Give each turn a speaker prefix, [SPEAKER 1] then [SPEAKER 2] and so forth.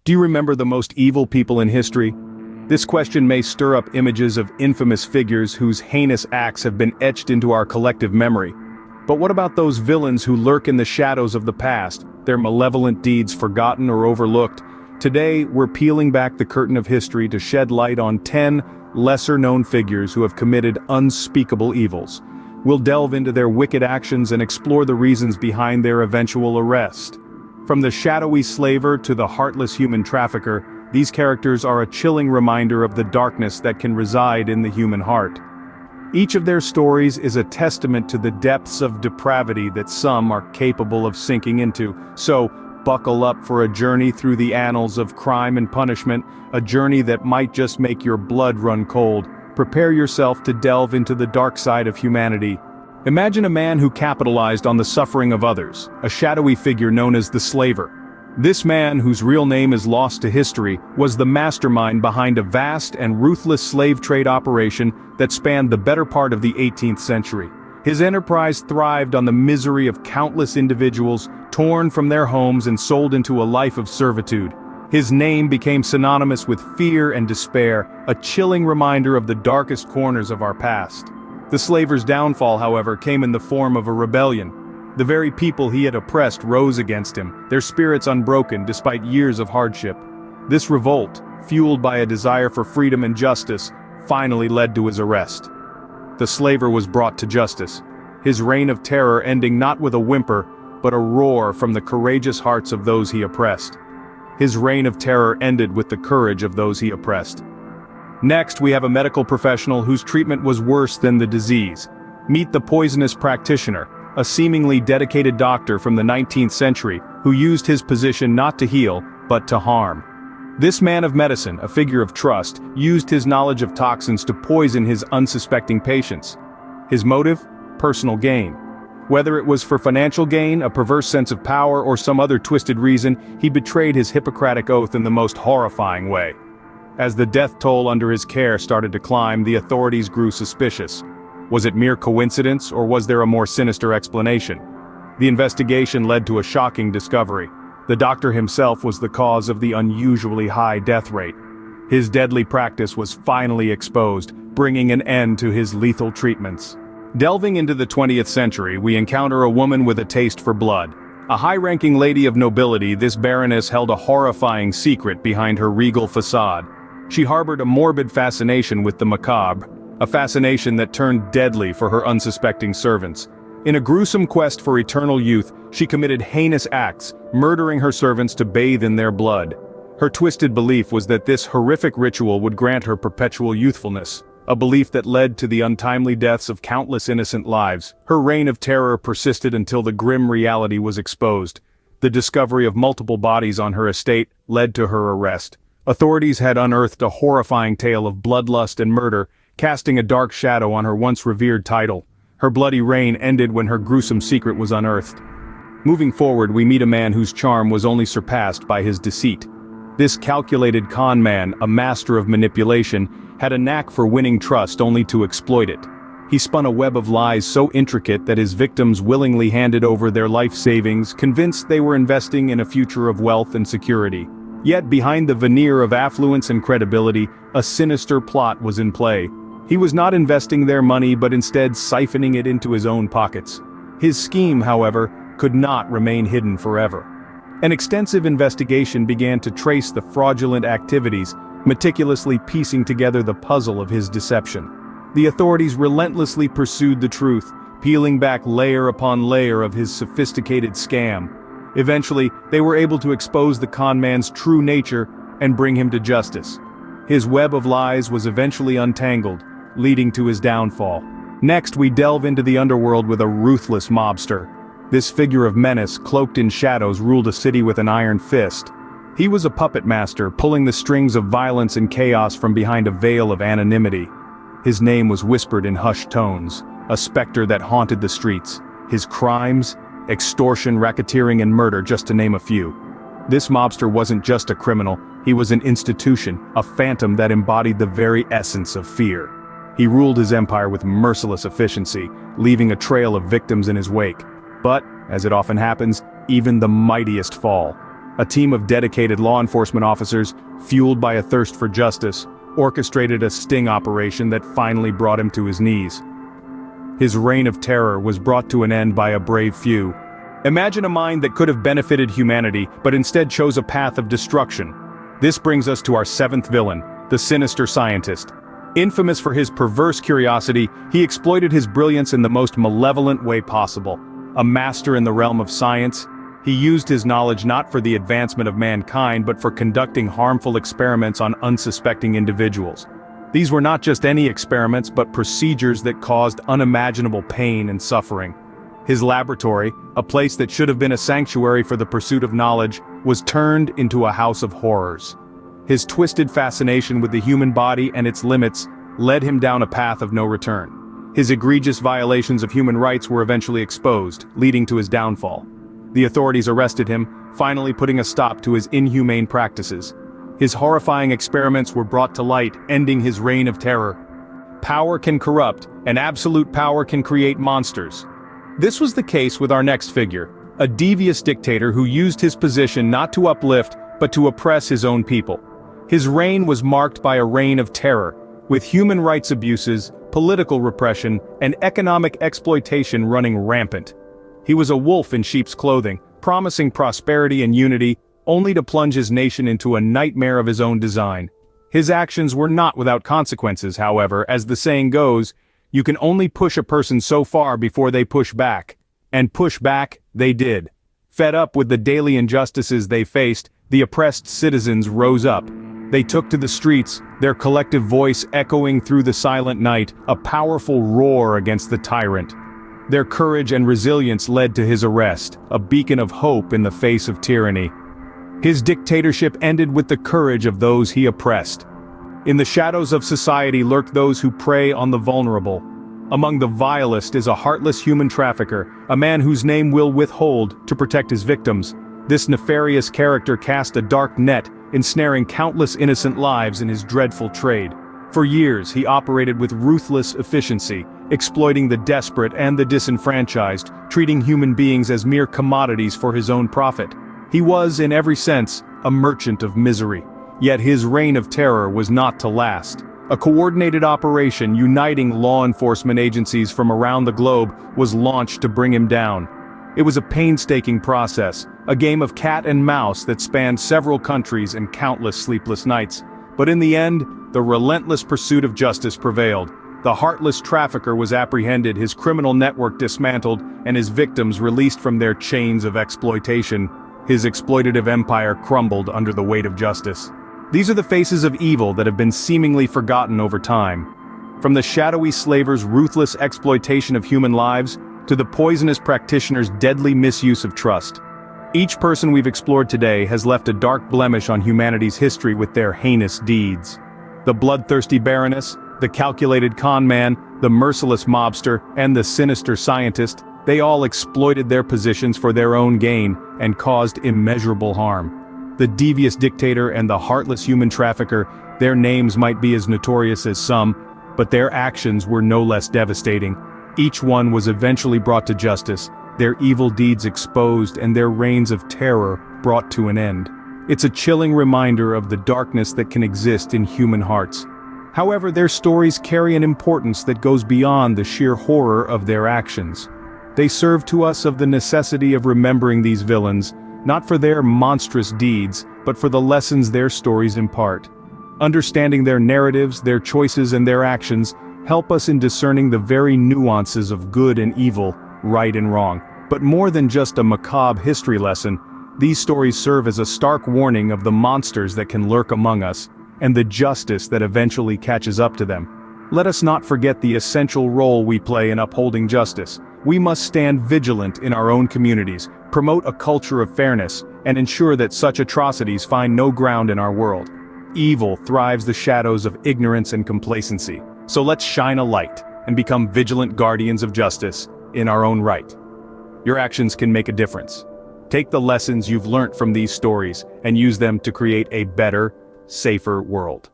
[SPEAKER 1] Do you remember the most evil people in history? This question may stir up images of infamous figures whose heinous acts have been etched into our collective memory. But what about those villains who lurk in the shadows of the past, their malevolent deeds forgotten or overlooked? Today, we're peeling back the curtain of history to shed light on 10 lesser-known figures who have committed unspeakable evils. We'll delve into their wicked actions and explore the reasons behind their eventual arrest. From the shadowy slaver to the heartless human trafficker, these characters are a chilling reminder of the darkness that can reside in the human heart. Each of their stories is a testament to the depths of depravity that some are capable of sinking into. So, buckle up for a journey through the annals of crime and punishment, a journey that might just make your blood run cold. Prepare yourself to delve into the dark side of humanity. Imagine a man who capitalized on the suffering of others, a shadowy figure known as the slaver. This man, whose real name is lost to history, was the mastermind behind a vast and ruthless slave trade operation that spanned the better part of the 18th century. His enterprise thrived on the misery of countless individuals torn from their homes and sold into a life of servitude. His name became synonymous with fear and despair, a chilling reminder of the darkest corners of our past. The slaver's downfall, however, came in the form of a rebellion. The very people he had oppressed rose against him, their spirits unbroken despite years of hardship. This revolt, fueled by a desire for freedom and justice, finally led to his arrest. The slaver was brought to justice, his reign of terror ending not with a whimper, but a roar from the courageous hearts of those he oppressed. His reign of terror ended with the courage of those he oppressed. Next, we have a medical professional whose treatment was worse than the disease. Meet the poisonous practitioner, a seemingly dedicated doctor from the 19th century who used his position not to heal, but to harm. This man of medicine, a figure of trust, used his knowledge of toxins to poison his unsuspecting patients. His motive? Personal gain. Whether it was for financial gain, a perverse sense of power, or some other twisted reason, he betrayed his Hippocratic oath in the most horrifying way. As the death toll under his care started to climb, the authorities grew suspicious. Was it mere coincidence, or was there a more sinister explanation? The investigation led to a shocking discovery. The doctor himself was the cause of the unusually high death rate. His deadly practice was finally exposed, bringing an end to his lethal treatments. Delving into the 20th century, we encounter a woman with a taste for blood. A high-ranking lady of nobility, this baroness held a horrifying secret behind her regal facade. She harbored a morbid fascination with the macabre, a fascination that turned deadly for her unsuspecting servants. In a gruesome quest for eternal youth, she committed heinous acts, murdering her servants to bathe in their blood. Her twisted belief was that this horrific ritual would grant her perpetual youthfulness, a belief that led to the untimely deaths of countless innocent lives. Her reign of terror persisted until the grim reality was exposed. The discovery of multiple bodies on her estate led to her arrest. Authorities had unearthed a horrifying tale of bloodlust and murder, casting a dark shadow on her once revered title. Her bloody reign ended when her gruesome secret was unearthed. Moving forward, we meet a man whose charm was only surpassed by his deceit. This calculated con man, a master of manipulation, had a knack for winning trust only to exploit it. He spun a web of lies so intricate that his victims willingly handed over their life savings, convinced they were investing in a future of wealth and security. Yet behind the veneer of affluence and credibility, a sinister plot was in play. He was not investing their money but instead siphoning it into his own pockets. His scheme, however, could not remain hidden forever. An extensive investigation began to trace the fraudulent activities, meticulously piecing together the puzzle of his deception. The authorities relentlessly pursued the truth, peeling back layer upon layer of his sophisticated scam. Eventually, they were able to expose the con man's true nature and bring him to justice. His web of lies was eventually untangled, leading to his downfall. Next, we delve into the underworld with a ruthless mobster. This figure of menace, cloaked in shadows, ruled a city with an iron fist. He was a puppet master, pulling the strings of violence and chaos from behind a veil of anonymity. His name was whispered in hushed tones, a specter that haunted the streets. His crimes? Extortion, racketeering, and murder, just to name a few. This mobster wasn't just a criminal, he was an institution, a phantom that embodied the very essence of fear. He ruled his empire with merciless efficiency, leaving a trail of victims in his wake. But, as it often happens, even the mightiest fall. A team of dedicated law enforcement officers, fueled by a thirst for justice, orchestrated a sting operation that finally brought him to his knees. His reign of terror was brought to an end by a brave few. Imagine a mind that could have benefited humanity, but instead chose a path of destruction. This brings us to our seventh villain, the sinister scientist. Infamous for his perverse curiosity, he exploited his brilliance in the most malevolent way possible. A master in the realm of science, he used his knowledge not for the advancement of mankind but for conducting harmful experiments on unsuspecting individuals. These were not just any experiments but procedures that caused unimaginable pain and suffering. His laboratory, a place that should have been a sanctuary for the pursuit of knowledge, was turned into a house of horrors. His twisted fascination with the human body and its limits led him down a path of no return. His egregious violations of human rights were eventually exposed, leading to his downfall. The authorities arrested him, finally putting a stop to his inhumane practices. His horrifying experiments were brought to light, ending his reign of terror. Power can corrupt, and absolute power can create monsters. This was the case with our next figure, a devious dictator who used his position not to uplift, but to oppress his own people. His reign was marked by a reign of terror, with human rights abuses, political repression, and economic exploitation running rampant. He was a wolf in sheep's clothing, promising prosperity and unity, only to plunge his nation into a nightmare of his own design. His actions were not without consequences, however, as the saying goes, you can only push a person so far before they push back. And push back, they did. Fed up with the daily injustices they faced, the oppressed citizens rose up. They took to the streets, their collective voice echoing through the silent night, a powerful roar against the tyrant. Their courage and resilience led to his arrest, a beacon of hope in the face of tyranny. His dictatorship ended with the courage of those he oppressed. In the shadows of society lurk those who prey on the vulnerable. Among the vilest is a heartless human trafficker, a man whose name we'll withhold to protect his victims. This nefarious character cast a dark net, ensnaring countless innocent lives in his dreadful trade. For years he operated with ruthless efficiency, exploiting the desperate and the disenfranchised, treating human beings as mere commodities for his own profit. He was, in every sense, a merchant of misery. Yet his reign of terror was not to last. A coordinated operation uniting law enforcement agencies from around the globe was launched to bring him down. It was a painstaking process, a game of cat and mouse that spanned several countries and countless sleepless nights. But in the end, the relentless pursuit of justice prevailed. The heartless trafficker was apprehended, his criminal network dismantled, and his victims released from their chains of exploitation. His exploitative empire crumbled under the weight of justice. These are the faces of evil that have been seemingly forgotten over time. From the shadowy slaver's ruthless exploitation of human lives, to the poisonous practitioner's deadly misuse of trust. Each person we've explored today has left a dark blemish on humanity's history with their heinous deeds. The bloodthirsty baroness, the calculated con man, the merciless mobster, and the sinister scientist, they all exploited their positions for their own gain and caused immeasurable harm. The devious dictator and the heartless human trafficker, their names might be as notorious as some, but their actions were no less devastating. Each one was eventually brought to justice, their evil deeds exposed and their reigns of terror brought to an end. It's a chilling reminder of the darkness that can exist in human hearts. However, their stories carry an importance that goes beyond the sheer horror of their actions. They serve to us of the necessity of remembering these villains, not for their monstrous deeds, but for the lessons their stories impart. Understanding their narratives, their choices and their actions help us in discerning the very nuances of good and evil, right and wrong. But more than just a macabre history lesson, these stories serve as a stark warning of the monsters that can lurk among us, and the justice that eventually catches up to them. Let us not forget the essential role we play in upholding justice. We must stand vigilant in our own communities, promote a culture of fairness, and ensure that such atrocities find no ground in our world. Evil thrives the shadows of ignorance and complacency. So let's shine a light and become vigilant guardians of justice in our own right. Your actions can make a difference. Take the lessons you've learned from these stories and use them to create a better, safer world.